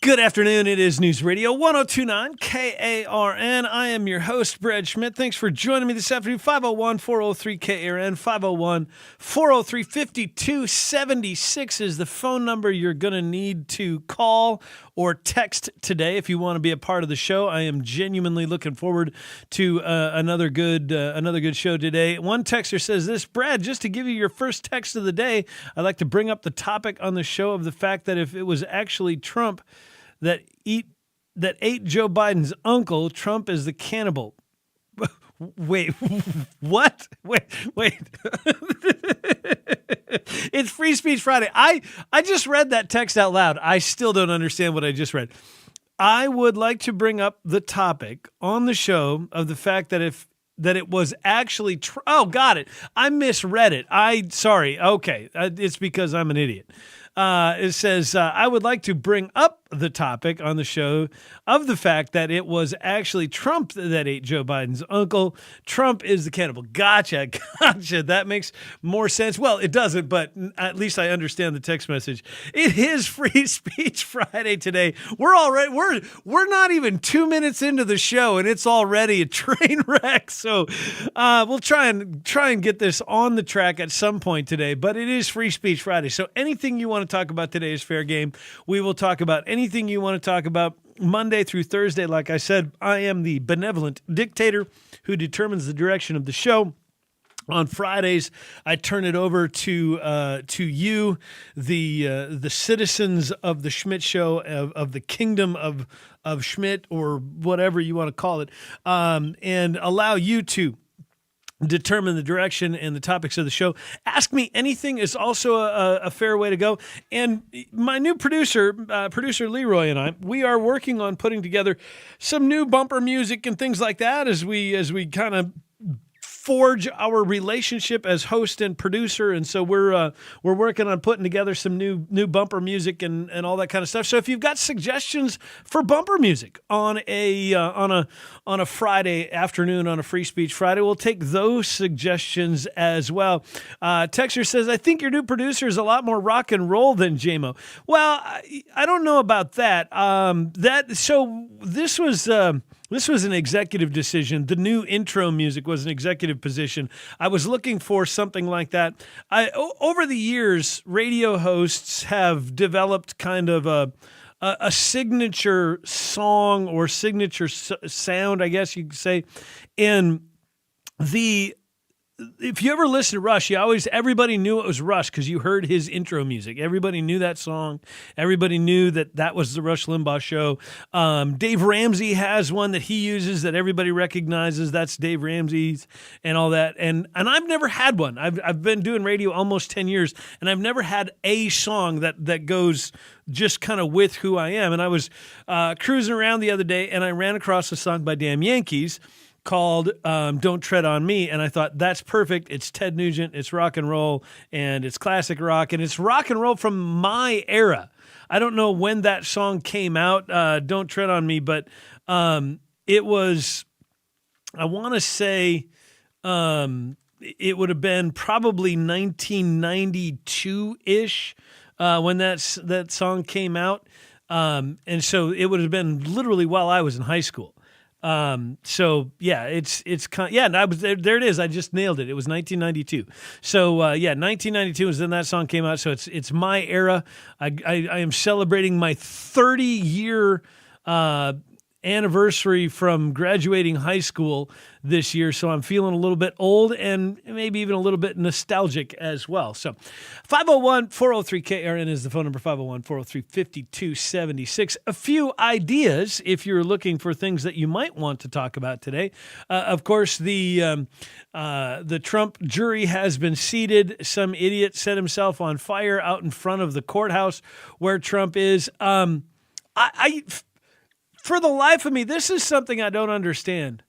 Good afternoon. It is News Radio 1029 KARN. I am your host, Brad Schmidt. Thanks for joining me this afternoon. 501-403-KARN. 501-403-5276 is the phone number you're going to need to call or text today if you want to be a part of the show. I am genuinely looking forward to another good show today. One texter says this: Brad, just to give you your first text of the day, I'd like to bring up the topic on the show of the fact that if it was actually Trump that ate Joe Biden's uncle, Trump is the cannibal. Wait, what? Wait. It's Free Speech Friday. I just read that text out loud. I still don't understand what I just read. I would like to bring up the topic on the show of the fact that it was actually got it. I misread it. Sorry. Okay. It's because I'm an idiot. It says, I would like to bring up the topic on the show of the fact that it was actually Trump that ate Joe Biden's uncle. Trump is the cannibal. Gotcha. That makes more sense. Well, it doesn't, but at least I understand the text message. It is Free Speech Friday today. We're not even 2 minutes into the show and it's already a train wreck. So we'll try and get this on the track at some point today, but it is Free Speech Friday. So anything you want to talk about today is fair game. We will talk about anything you want to talk about Monday through Thursday. Like I said, I am the benevolent dictator who determines the direction of the show. On Fridays, I turn it over to you, the citizens of the Schmidt Show, of the kingdom of Schmidt, or whatever you want to call it, and allow you to determine the direction and the topics of the show. Ask Me Anything is also a fair way to go. And my new producer Leroy, and we are working on putting together some new bumper music and things like that as we kind of forge our relationship as host and producer. And so we're working on putting together some new bumper music and all that kind of stuff. So if you've got suggestions for bumper music on a Friday afternoon, on a Free Speech Friday, we'll take those suggestions as well. Texter says, I think your new producer is a lot more rock and roll than JMO. Well, I don't know about that. This was an executive decision. The new intro music was an executive position. I was looking for something like that. Over the years, radio hosts have developed kind of a signature song or signature sound, I guess you could say. And if you ever listen to Rush, everybody knew it was Rush because you heard his intro music. Everybody knew that song. Everybody knew that was the Rush Limbaugh show. Dave Ramsey has one that he uses that everybody recognizes. That's Dave Ramsey's and all that. And I've never had one. I've been doing radio almost 10 years, and I've never had a song that goes just kind of with who I am. And I was cruising around the other day, and I ran across a song by Damn Yankees called Don't Tread on Me, and I thought, that's perfect. It's Ted Nugent, it's rock and roll, and it's classic rock, and it's rock and roll from my era. I don't know when that song came out, Don't Tread on Me, but it was, I want to say it would have been probably 1992-ish when that song came out, and so it would have been literally while I was in high school. So yeah, it's kind of, yeah, and I was there it is. I just nailed it. It was 1992. So, 1992 was when that song came out. So it's my era. I am celebrating my 30-year, anniversary from graduating high school this year, so I'm feeling a little bit old and maybe even a little bit nostalgic as well. So 501-403-KRN is the phone number, 501-403-5276. A few ideas if you're looking for things that you might want to talk about today. Of course, the Trump jury has been seated. Some idiot set himself on fire out in front of the courthouse where Trump is. For the life of me, this is something I don't understand.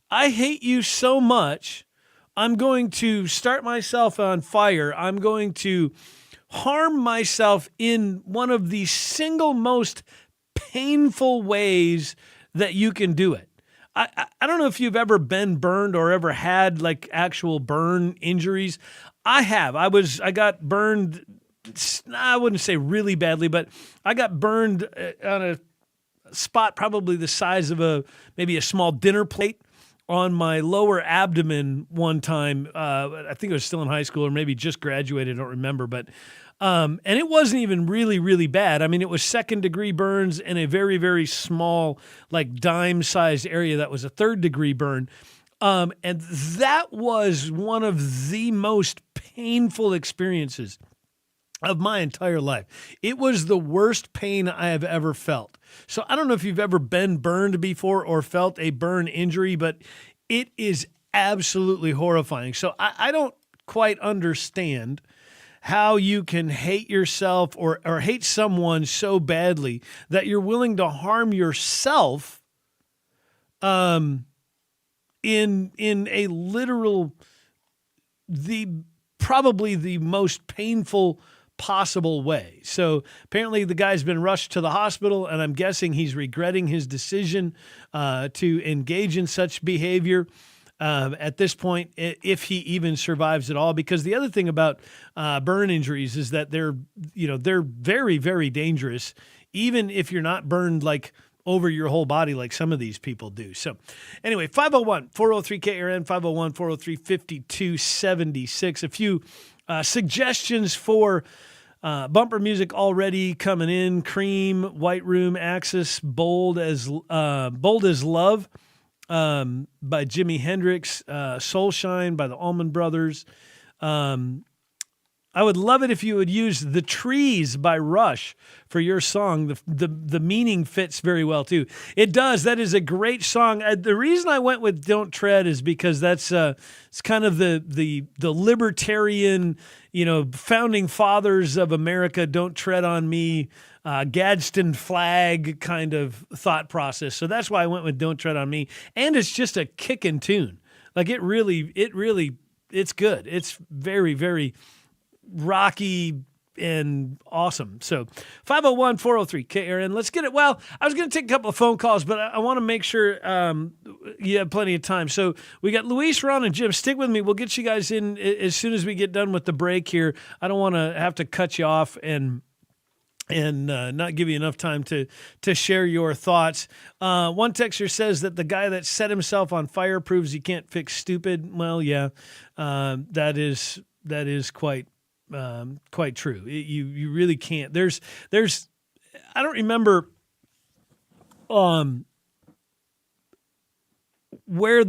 I hate you so much, I'm going to start myself on fire. I'm going to harm myself in one of the single most painful ways that you can do it. I don't know if you've ever been burned or ever had like actual burn injuries. I have. I got burned I wouldn't say really badly, but I got burned on a spot probably the size of maybe a small dinner plate on my lower abdomen one time. I think I was still in high school or maybe just graduated. I don't remember, but and it wasn't even really, really bad. I mean, it was 2nd-degree burns in a very, very small, like dime-sized area that was a 3rd-degree burn. And that was one of the most painful experiences of my entire life. It was the worst pain I have ever felt. So I don't know if you've ever been burned before or felt a burn injury, but it is absolutely horrifying. So I don't quite understand how you can hate yourself or hate someone so badly that you're willing to harm yourself in a literal, probably the most painful possible way. So apparently the guy's been rushed to the hospital, and I'm guessing he's regretting his decision to engage in such behavior at this point, if he even survives at all. Because the other thing about burn injuries is that they're very, very dangerous, even if you're not burned like over your whole body like some of these people do. So anyway, 501-403-KRN, 501-403-5276. A few suggestions for bumper music already coming in. Cream, White Room, Axis, Bold as Love by Jimi Hendrix, Soul Shine by the Allman Brothers. I would love it if you would use The Trees by Rush for your song. The meaning fits very well too. It does. That is a great song. The reason I went with Don't Tread is because that's it's kind of the libertarian, founding fathers of America, don't tread on me, Gadsden flag kind of thought process. So that's why I went with Don't Tread on Me. And it's just a kicking tune. Like it's good. It's very, very rocky and awesome. So 501-403-KRN. Let's get it. Well, I was going to take a couple of phone calls, but I want to make sure you have plenty of time. So we got Luis, Ron, and Jim. Stick with me. We'll get you guys in as soon as we get done with the break here. I don't want to have to cut you off and not give you enough time to share your thoughts. One texter says that the guy that set himself on fire proves you can't fix stupid. Well, yeah, that is quite true. You really can't. There's I don't remember where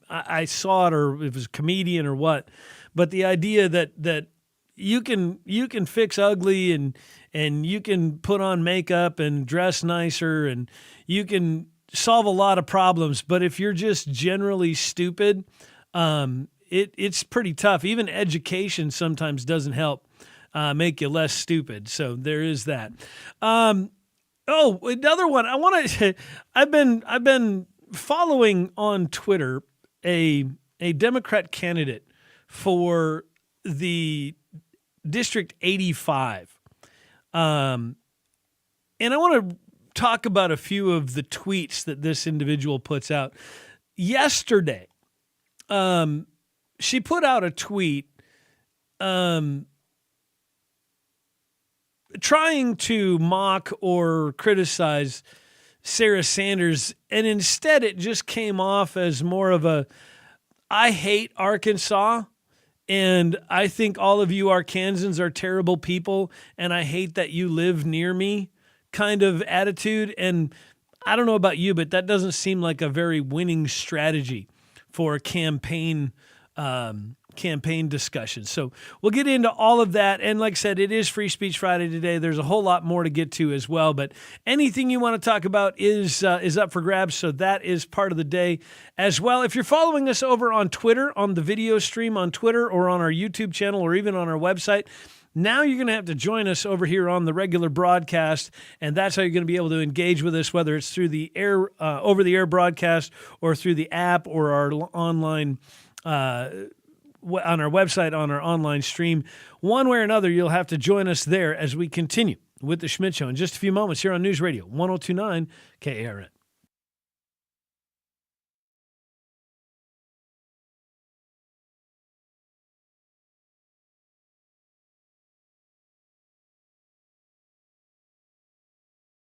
I saw it, or if it was a comedian or what, but the idea that you can fix ugly and you can put on makeup and dress nicer and you can solve a lot of problems, but if you're just generally stupid, it's pretty tough. Even education sometimes doesn't help make you less stupid. So there is that. Another one. I've been following on Twitter a Democrat candidate for the District 85. And I want to talk about a few of the tweets that this individual puts out. Yesterday, she put out a tweet trying to mock or criticize Sarah Sanders, and instead it just came off as more of a, I hate Arkansas, and I think all of you Arkansans are terrible people, and I hate that you live near me kind of attitude. And I don't know about you, but that doesn't seem like a very winning strategy for a campaign discussion. So we'll get into all of that. And like I said, it is Free Speech Friday today. There's a whole lot more to get to as well, but anything you want to talk about is up for grabs. So that is part of the day as well. If you're following us over on Twitter, on the video stream on Twitter, or on our YouTube channel, or even on our website, now you're going to have to join us over here on the regular broadcast, and that's how you're going to be able to engage with us, whether it's through the air, over-the-air broadcast, or through the app, or our online on our website, on our online stream. One way or another, you'll have to join us there as we continue with the Schmidt Show in just a few moments here on News Radio 102.9 KARN.